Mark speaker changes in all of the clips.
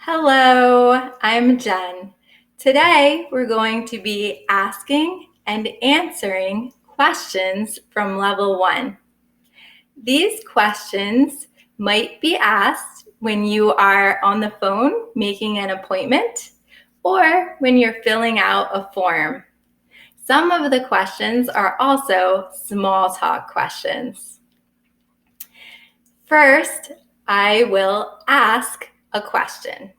Speaker 1: Hello, I'm Jen. Today we're going to be asking and answering questions from level 1. These questions might be asked when you are on the phone making an appointment or when you're filling out a form. Some of the questions are also small talk questions. First, I will ask a question.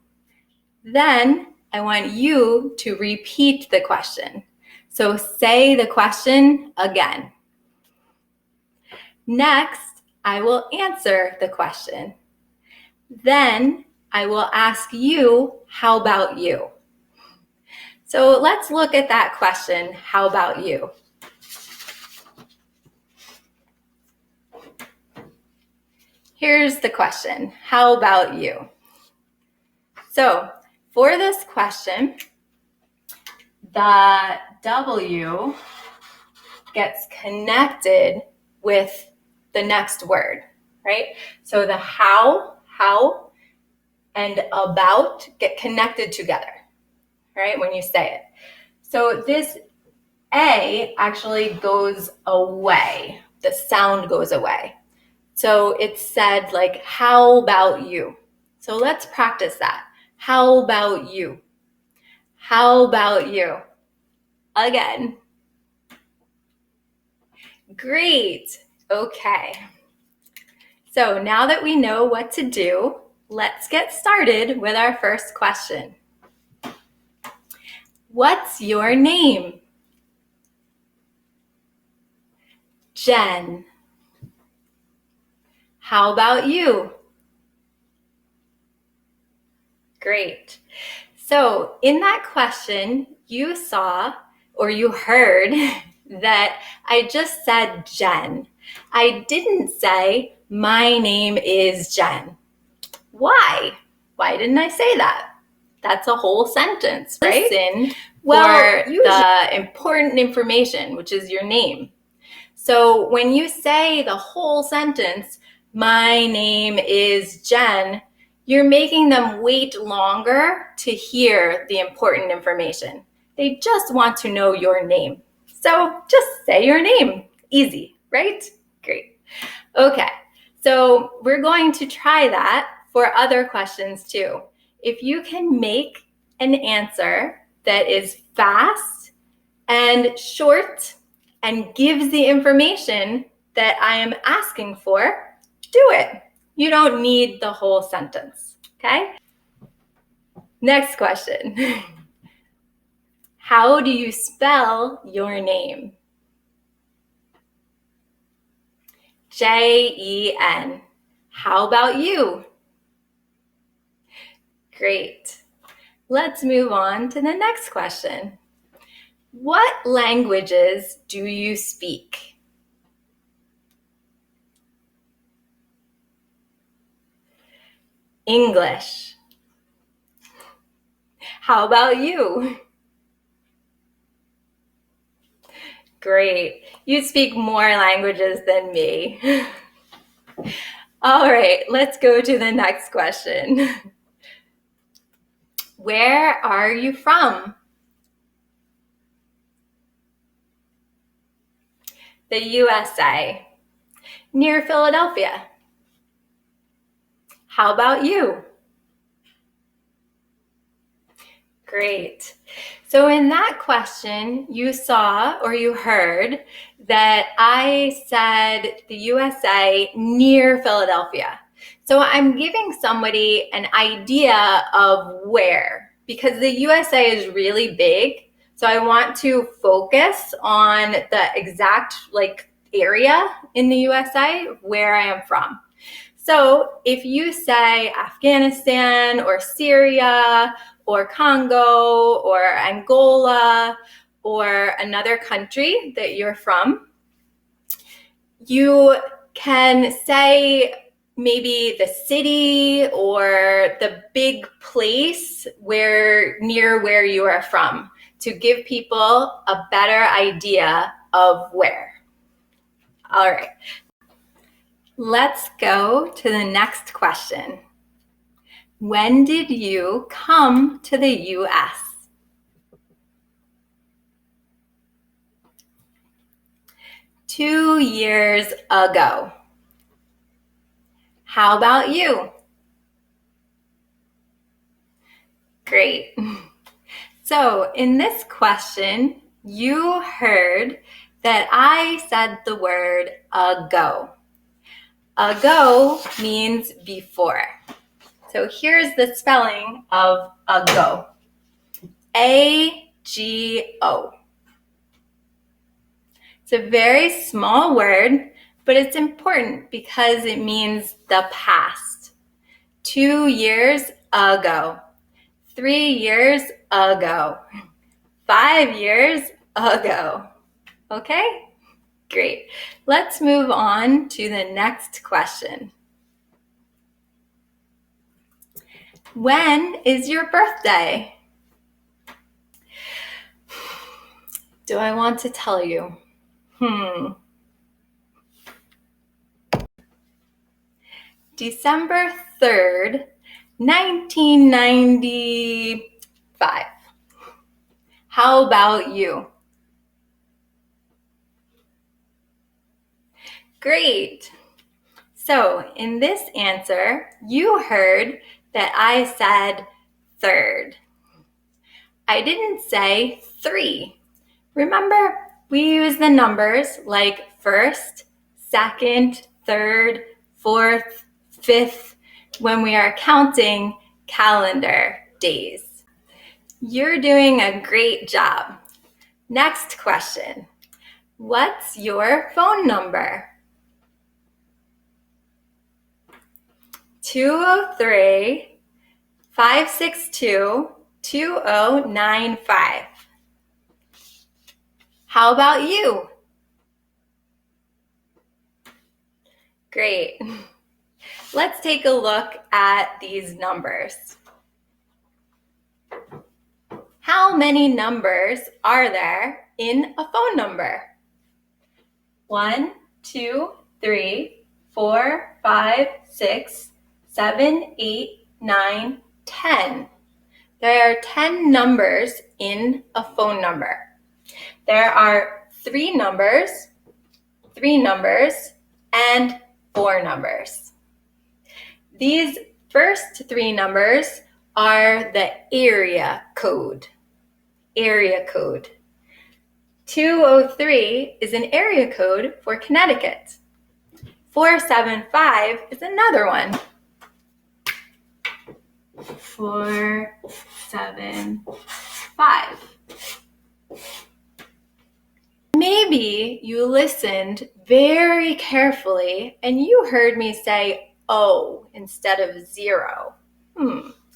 Speaker 1: Then I want you to repeat the question. So say the question again. Next, I will answer the question. Then I will ask you, how about you? So let's look at that question, how about you? Here's the question, how about you? So for this question, the W gets connected with the next word, right? So the how, and about get connected together, right? When you say it. So this A actually goes away. The sound goes away. So it's said like, how about you? So let's practice that. How about you? How about you? Again. Great. Okay. So now that we know what to do, let's get started with our first question. What's your name? Jen. How about you? Great. So in that question, you saw or you heard that I just said Jen. I didn't say my name is Jen. Why? Why didn't I say that? That's a whole sentence, right? Listen for the important information, which is your name. So when you say the whole sentence, my name is Jen, you're making them wait longer to hear the important information. They just want to know your name. So just say your name. Easy, right? Great. Okay, so we're going to try that for other questions too. If you can make an answer that is fast and short and gives the information that I am asking for, do it. You don't need the whole sentence, okay? Next question. How do you spell your name? Jen. How about you? Great. Let's move on to the next question. What languages do you speak? English. How about you? Great. You speak more languages than me. All right, let's go to the next question. Where are you from? The USA. Near Philadelphia. How about you? Great. So in that question, you saw or you heard that I said the USA near Philadelphia. So I'm giving somebody an idea of where, because the USA is really big. So I want to focus on the exact area in the USA where I am from. So if you say Afghanistan or Syria or Congo or Angola or another country that you're from, you can say maybe the city or the big place near where you are from to give people a better idea of where. All right. Let's go to the next question. When did you come to the U.S.? 2 years ago. How about you? Great. So in this question, you heard that I said the word ago. Ago means before. So here's the spelling of ago. A-G-O. It's a very small word, but it's important because it means the past. 2 years ago. 3 years ago. 5 years ago. Okay? Great. Let's move on to the next question. When is your birthday? Do I want to tell you? December 3rd, 1995. How about you? Great. So in this answer, you heard that I said third. I didn't say 3. Remember, we use the numbers like first, second, third, fourth, fifth when we are counting calendar days. You're doing a great job. Next question. What's your phone number? 203-562-2095. How about you? Great. Let's take a look at these numbers. How many numbers are there in a phone number? 1, 2, 3, 4, 5, 6, 7, 8, 9, 10. There are 10 numbers in a phone number. There are 3 numbers, and 4 numbers. These first 3 numbers are the area code. Area code. 203 is an area code for Connecticut. 475 is another one. 475. Maybe you listened very carefully and you heard me say O instead of 0.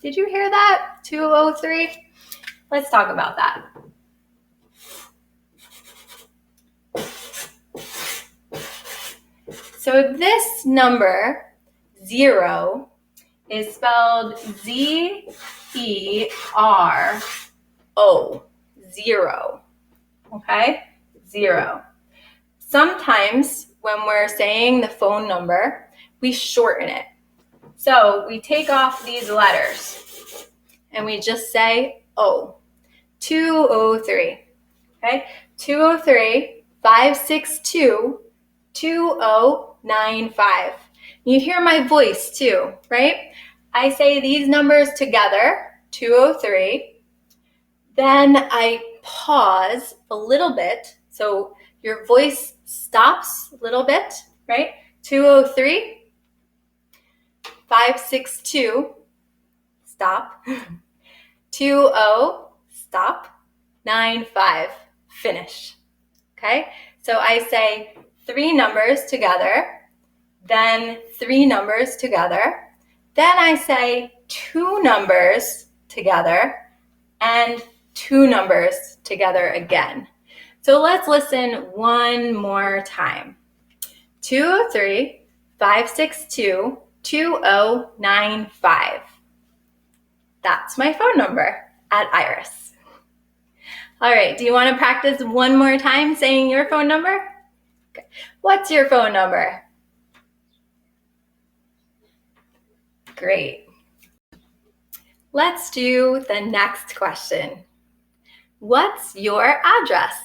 Speaker 1: Did you hear that? 203? Let's talk about that. So this number, 0, is spelled Z-E-R-O, 0, okay? 0. Sometimes when we're saying the phone number, we shorten it. So we take off these letters and we just say O, 203, okay? 203-562-2095. You hear my voice too, right? I say these numbers together, 203. Then I pause a little bit, so your voice stops a little bit, right? 203-562, stop. 20, stop. 95, finish. Okay? So I say 3 numbers together, then 3 numbers together. Then I say 2 numbers together and 2 numbers together again. So let's listen one more time. 203-562-2095. That's my phone number at Iris. All right, do you want to practice one more time saying your phone number? Okay. What's your phone number? Great. Let's do the next question. What's your address?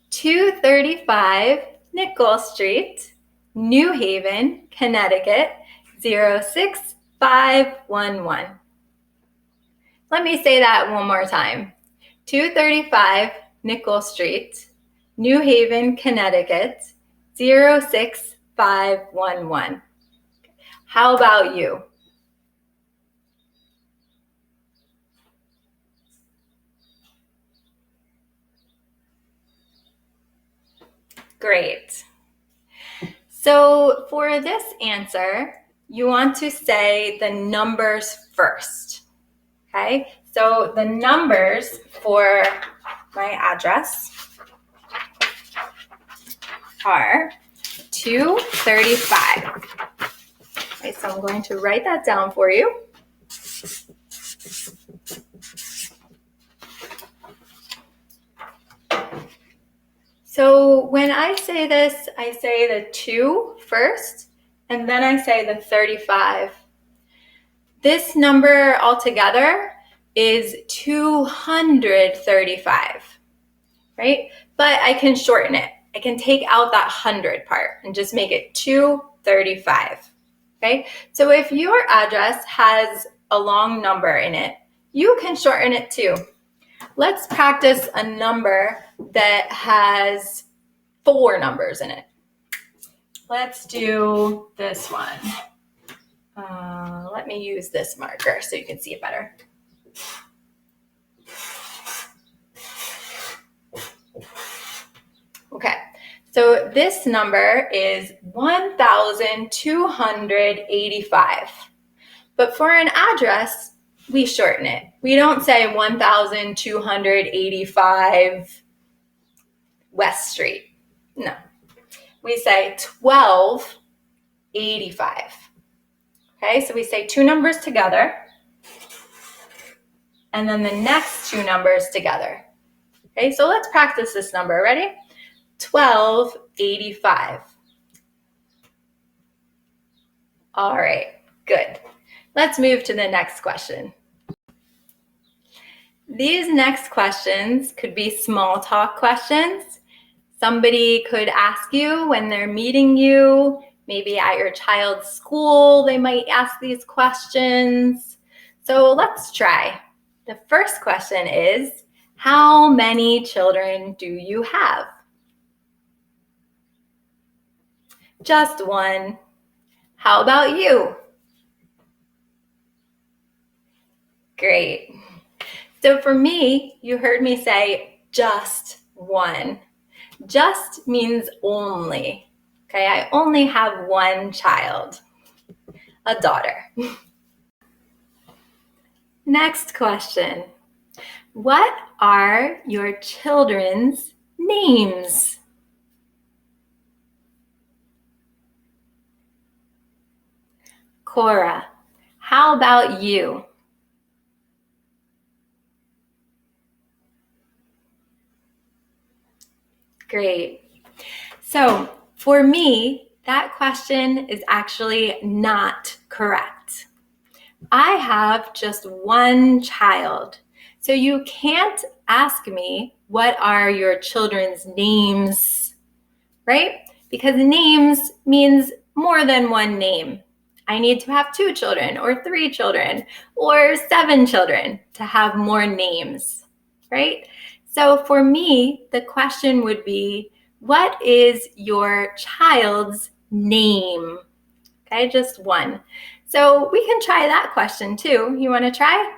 Speaker 1: 235 Nickel Street, New Haven, Connecticut, 06511. Let me say that one more time. 235 Nickel Street, New Haven, Connecticut, 06511. How about you? Great. So for this answer, you want to say the numbers first. Okay, so the numbers for my address are 235. Okay, so I'm going to write that down for you. So when I say this, I say the 2 first, and then I say the 35. This number altogether is 235, right? But I can shorten it. I can take out that 100 part and just make it 235, okay? So if your address has a long number in it, you can shorten it too. Let's practice a number that has 4 numbers in it. Let's do this one. Let me use this marker so you can see it better. Okay, so this number is 1,285. But for an address, we shorten it. We don't say 1,285 West Street. No, we say 1285. Okay, so we say 2 numbers together, and then the next 2 numbers together. Okay, so let's practice this number. Ready? 1285. All right, good. Let's move to the next question. These next questions could be small talk questions. Somebody could ask you when they're meeting you, maybe at your child's school, they might ask these questions. So let's try. The first question is, how many children do you have? Just 1. How about you? Great. So for me, you heard me say just 1. Just means only. Okay, I only have 1 child, a daughter. Next question. What are your children's names? Cora, how about you? Great. So for me, that question is actually not correct. I have just 1 child. So you can't ask me, what are your children's names, right? Because names means more than 1 name. I need to have 2 children or 3 children or 7 children to have more names, right? So for me, the question would be, what is your child's name? Okay, just 1. So we can try that question too. You want to try?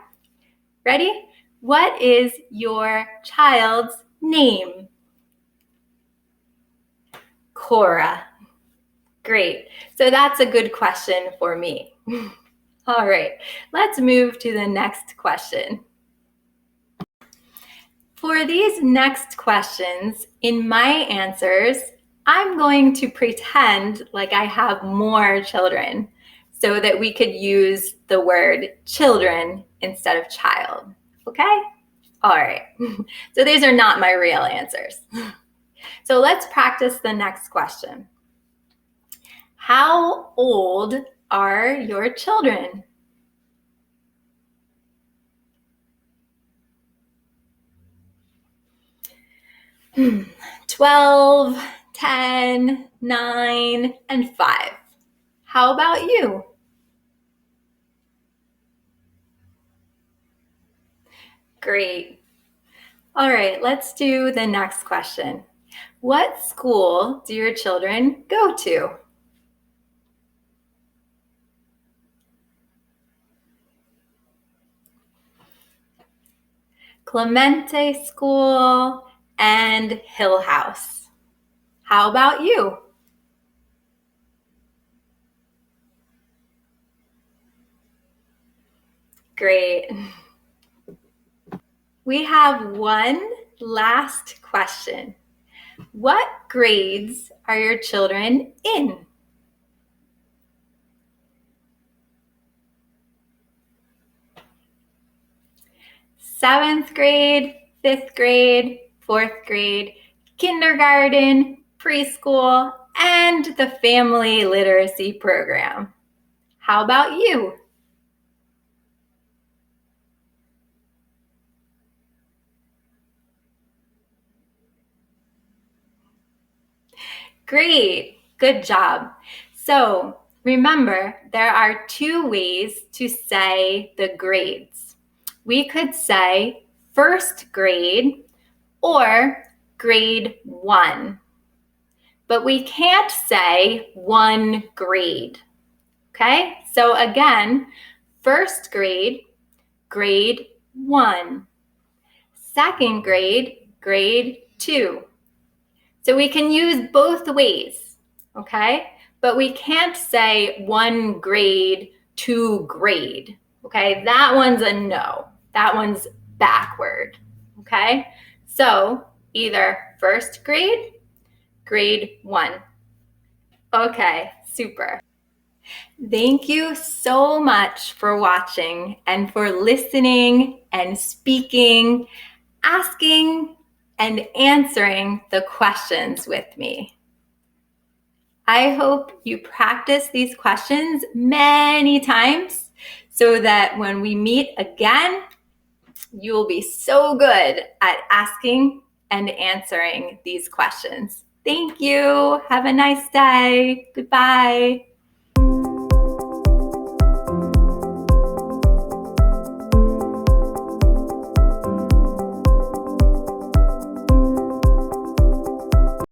Speaker 1: Ready? What is your child's name? Cora. Great. So that's a good question for me. All right, let's move to the next question. For these next questions, in my answers, I'm going to pretend like I have more children so that we could use the word children instead of child, okay? All right, so these are not my real answers. So let's practice the next question. How old are your children? 12, 10, 9, and 5. How about you? Great. All right, let's do the next question. What school do your children go to? Clemente School and Hill House. How about you? Great. We have one last question. What grades are your children in? Seventh grade, fifth grade, fourth grade, kindergarten, preschool, and the family literacy program. How about you? Great, good job. So remember, there are two ways to say the grades. We could say first grade or grade 1, but we can't say 1 grade. Okay, so again, first grade, grade 1. Second grade, grade 2. So we can use both ways, okay? But we can't say 1 grade, 2 grade, okay? That one's a no. That one's backward, okay? So either first grade, grade 1. Okay, super. Thank you so much for watching and for listening and speaking, asking and answering the questions with me. I hope you practice these questions many times so that when we meet again, you will be so good at asking and answering these questions. Thank you. Have a nice day. Goodbye.